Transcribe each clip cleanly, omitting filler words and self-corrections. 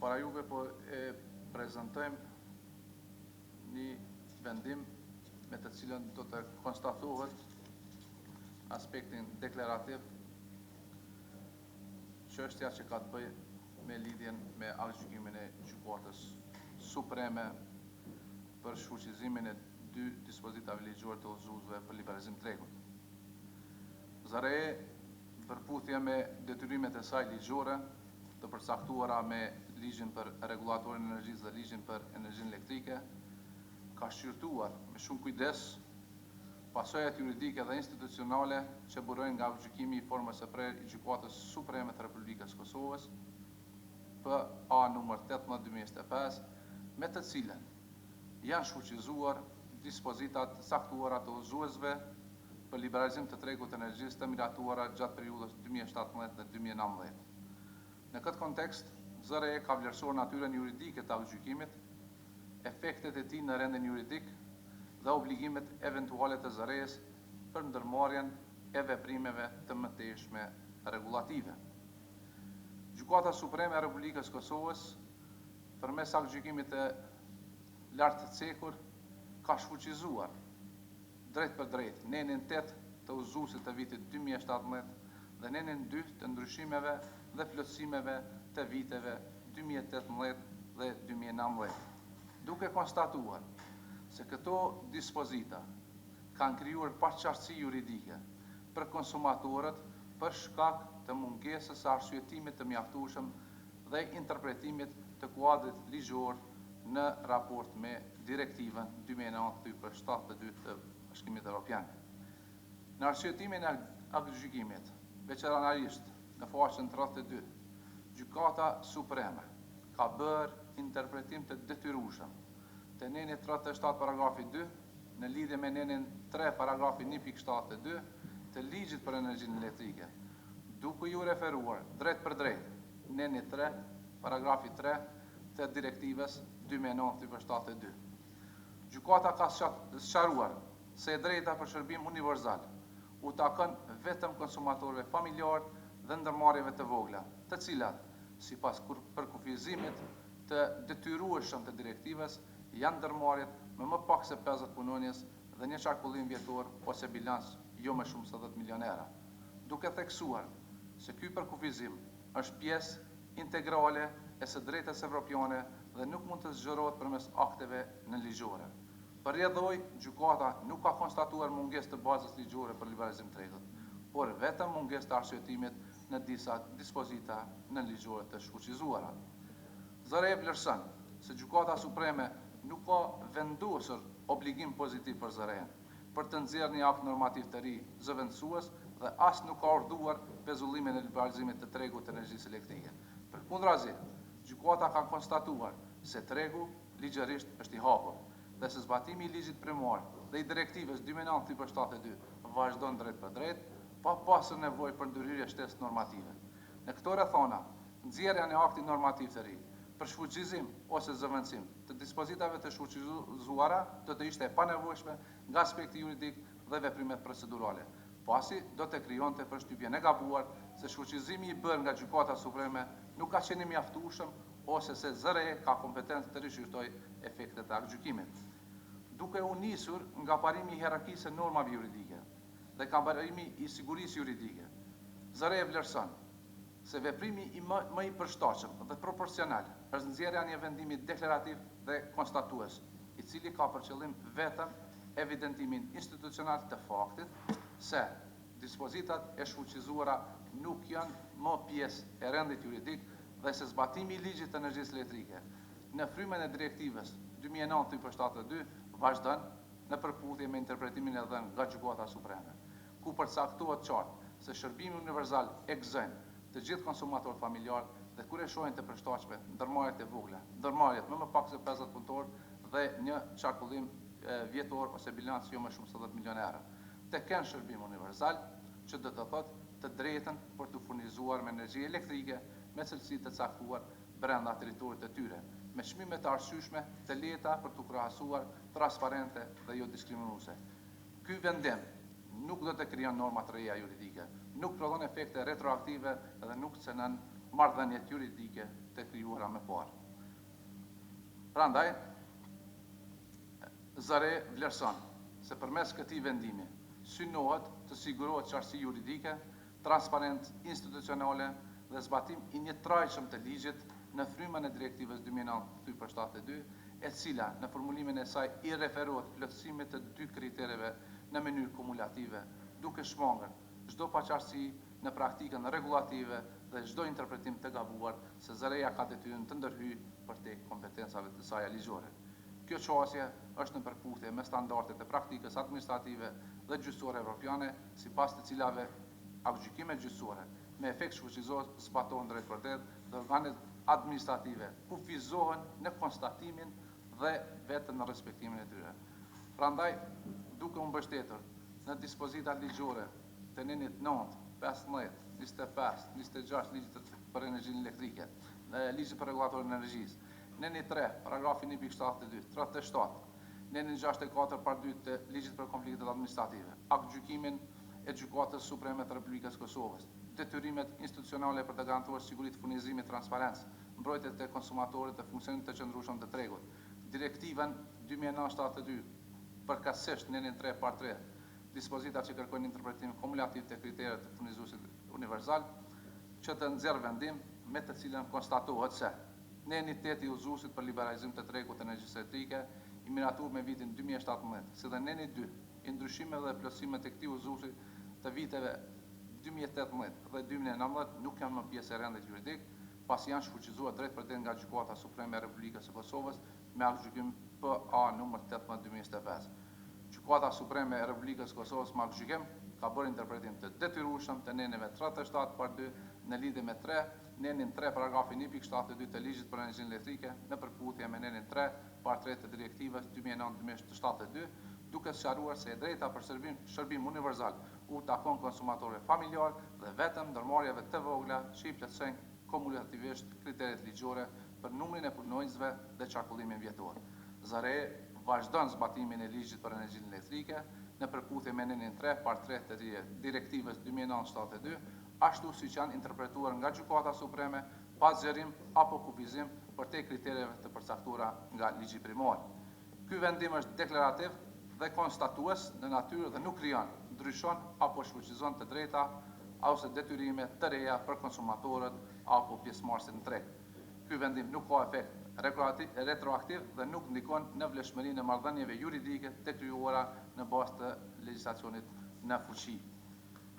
Para juve po e prezantojmë një vendim me të cilën do të konstatohet aspektin deklarativ çështja që ka të bëjë me lidhjen me aktgjykimin e Gjykatës Supreme për shfuqizimin e dy dispozitave ligjore të udhëzuesve për liberalizim tregut. ZRE përputhje me detyrimet e saj ligjore të përcaktuara me ligjin për rregullatorin e energjisë dhe ligjin për energjinë elektrike, ka shqyrtuar me shumë kujdes pasojat juridike dhe institucionale që burojnë nga aktgjykimi i formës së prerë i Gjykatës Supreme të Republikës Kosovës, PA numër 18/2025, me të cilën janë shfuqizuar dispozitat saktuara të udhëzuesve për liberalizim të tregut të energjisë të miratuara gjatë periudhës 2017 dhe 2019. Në këtë kontekst, ZRE ka vlerësuar natyrën juridike të aktgjykimit, efektet e tij në rendin juridik dhe obligimet eventuale të ZRE-s për ndërmarrjen e veprimeve të mëtejshme rregullative. Gjykata Supreme e Republikës Kosovës, përmes aktgjykimit të lartë të cekur, ka shfuqizuar drejt për drejt nenin 8 të udhëzuesit të vitit 2017 dhe nenin 2 të ndryshimeve dhe plotësimeve të viteve 2018 dhe 2019, duke konstatuar se këto dispozita kanë krijuar paqartësi juridike për konsumatorët për shkak të mungesës së arsyetimit të mjaftueshëm dhe interpretimit të kuadrit ligjor në raport me direktivën 2009/72 të Bashkimit Evropian. Në arsyetimin e aktgjykimit, veçanërisht në faqen 32, Gjykata Supreme ka bërë interpretim të detyrueshëm të nenit 37 paragrafi 2 në lidhje me nenin 3 paragrafi 1.72 të ligjit për energjinë elektrike, duke ju referuar drejt për drejt nenit 3 paragrafi 3 të direktivës 2009/72. Gjykata ka sqaruar se e drejta për shërbim universal u takon vetëm konsumatorëve familjar dhe ndërmarrjeve të vogla, të cilat, sipas përkufizimit të detyrueshëm të direktivës, janë ndërmarrjet me më pak se 50 punonjës dhe një qarkullim vjetor ose bilans jo më shumë se 10 milion euro, duke theksuar se ky përkufizim është pjesë integrale e së drejtës evropiane dhe nuk mund të zgjerohet përmes akteve nënligjore. Përrjedhoj, gjykata nuk ka konstatuar mungesë të bazës ligjore për liberalizim tregut, por vetëm mungesë të arsyetimit në disa dispozita nënligjore të shfuqizuara. ZRE vlerëson se Gjykata Supreme nuk ka vendosur obligim pozitiv për ZRE-n për të nxjerrë një akt normativ të ri zëvendësues dhe as nuk ka urdhëruar pezullimin e liberalizimit të tregut të energjisë elektrike. Përkundrazi, gjykata ka konstatuar se tregu ligjërisht është i hapur dhe se zbatimi i ligjit primar dhe i direktivës 2009/72 vazhdon drejt për drejt, pa pasur nevojë për ndërhyrje shtesë normative. Në këto rrethona, nxjerrja e aktit normativ të ri për shfuqizim ose zëvendësim të dispozitave të shfuqizuara do të ishte e panevojshme nga aspekti juridik dhe veprimet procedurale, pasi do të krijonte përshtypjen e gabuar se shfuqizimi i bërë nga Gjykata Supreme nuk ka qenë i mjaftueshëm ose se ZRE ka kompetencë të rishqyrtojë efektet e aktgjykimit. Duke u nisur nga parimi i hierarkisë së normave juridike dhe nga parimi i sigurisë juridike, ZRE vlerëson se veprimi më i përshtatshëm dhe proporcional është nxjerrja e një vendimi deklarativ dhe konstatues, i cili ka për qëllim vetëm evidentimin institucional të faktit se dispozitat e shfuqizuara nuk janë më pjesë e rendit juridik dhe se zbatimi i ligjit të energjisë elektrike në frymën e direktivës 2009/72 vazhdon në përputhje me interpretimin e dhënë nga Gjykata Supreme, ku përcaktohet qartë se shërbimi universal e gëzon të gjithë konsumatorët familjar dhe kur e shohin të përshtatshme ndërmarrjet e vogla, ndërmarrjet me më pak se 50 punëtor dhe një qarkullim vjetor ose bilans jo më shumë se 10 milion euro, të kenë shërbim universal, që do të thotë të drejtën për të furnizuar me energji elektrike me cilësi të caktuar brenda teritorit të tyre, me çmime të arsyeshme, të lehta për të krahasuar, transparente dhe jo diskriminuese. Ky vendim nuk do të krijon norma të reja juridike, nuk prodhon efekte retroaktive dhe nuk cënon marrëdhëniet juridike të krijuara më parë. Prandaj, ZRE vlerëson se përmes këtij vendimi synohet të sigurohet qartësi juridike, transparencë institucionale dhe zbatim i njëtrajtshëm të ligjit në frymën e direktivës 2009/72, e cila në formulimin e saj i referohet plotësimit të dy kritereve në mënyrë kumulative, duke shmangër çdo paqartësi në praktikën rregullative dhe çdo interpretim të gabuar se ZRE-ja ka detyrën të ndërhyjë përtek kompetencave të saj ligjore. Kjo çështje është në përputhje me standardet e praktikës administrative dhe gjyqësore evropiane, sipas të cilave aktgjykimet gjyqësore me efekt shfuqizor zbatohen drejt për drejt dhe organet administrative kufizohen në konstatimin dhe vetëm në respektimin e tyre. Prandaj, duke u mbështetur në dispozitat ligjore të nenit 9, 15, 25, 26 ligjit për energjinë elektrike, ligjit për rregullatorin e energjisë, nenit 3, paragrafi 1.72, 37, nenit 64 par 2 të ligjit për konfliktet administrative, aktgjykimin e Gjykatës Supreme të Republikës Kosovës, detyrimet institucionale për të garantuar siguritë furnizimit, transparencë, mbrojtjet e konsumatorit dhe funksionit të qëndrueshëm të tregut, direktivën 2009/72, përkatësisht nenin 3 par 3, dispozitat që kërkojnë interpretim kumulativ të kriteret të furnizuesit universal, që të nxjerr vendim me të cilën konstatohet se neni 8 i udhëzuesit për liberalizim të tregut të energjisë elektrike, i miratur me vitin 2017, si dhe neni 2, i ndryshimeve dhe plotësimeve të këtij udhëzuesi të viteve 2018 dhe 2019 nuk janë më pjesë e rendit juridik, pasi janë shfuqizuar drejt për drejt nga Gjykata Supreme e Republikës së Kosovës me aktgjykim PA nr. 18/2025. Gjykata Supreme e Republikës së Kosovës me aktgjykim ka bërë interpretim të detyrueshëm të neneve 37 par 2 në lidhje me 3, nenin 3 paragrafi 1.72 të ligjit për energjinë elektrike në përputhje me nenin 3 par 3 të direktivës 2009/72, duke sqaruar se e drejta për shërbim universal u takon konsumatorëve familjar dhe vetëm ndërmarrjeve të vogla që i plotësojnë kumulativisht kriteret ligjore për numrin e punonjësve dhe qarkullimin vjetor. ZRE vazhdon zbatimin e ligjit për energjinë elektrike në përputhje me nenin 3 par 3 të direktivës 2009/72, ashtu siç janë interpretuar nga Gjykata Supreme pa zgjerim apo kufizim për te kritereve të përcaktuara nga ligji primor. Ky vendim është deklarativ dhe konstatues në natyrë dhe nuk krijon, ndryshon apo shfuqizon të drejta ose detyrime të reja për konsumatorët apo pjesëmarrësit në treg. Ky vendim nuk ka efekt retroaktiv dhe nuk ndikon në vlefshmërinë e marrëdhënieve juridike të krijuara në bazë të legjislacionit në fuqi.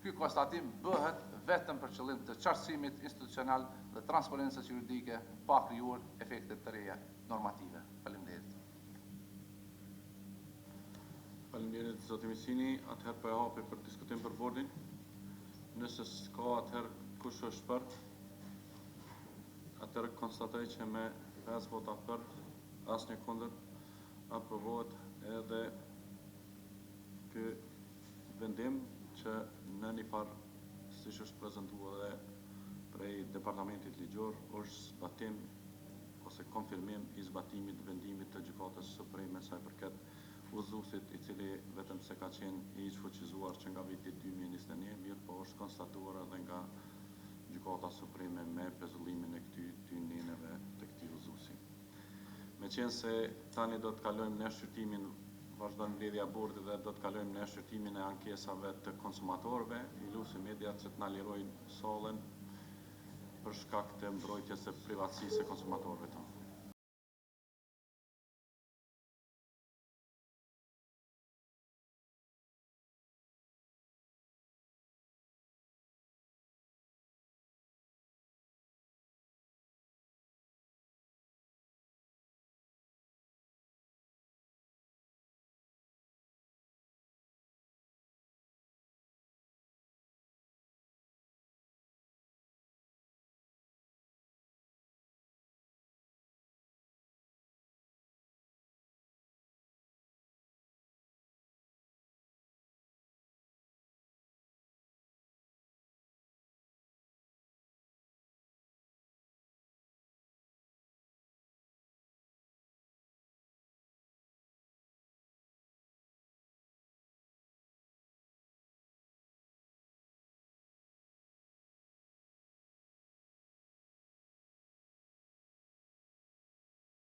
Ky konstatim bëhet vetëm për qëllim të qartësimit institucional dhe transparencës juridike, pa krijuar efekte të reja normative. Faleminderit. Faleminderit zoti Misini, atëherë po e hapi për diskutim për bordin. Nëse s'ka, atëherë kush është për? Atëherë konstatoj që me 5 vota për, asnjë kundër, aprovohet edhe ky vendim që në një farë, siç është prezantuar edhe prej Departamentit Ligjor, është zbatim ose konfirmim i zbatimit vendimit të Gjykatës Supreme sa i përket udhëzuesit i cili vetëm se ka qenë i shfuqizuar që nga viti 2021, mirë po është konstatuar edhe nga Gjykata Supreme me pezullimin e këtyre neneve të këtij udhëzuesi. Meqense se tani do të kalojmë në shqyrtimin, vazhdon mbledhja e bordit dhe do të kalojmë në shqyrtimin e ankesave të konsumatorëve, i lutem mediat që të na lirojnë sallën për shkak të mbrojtjes së privatësisë së konsumatorëve.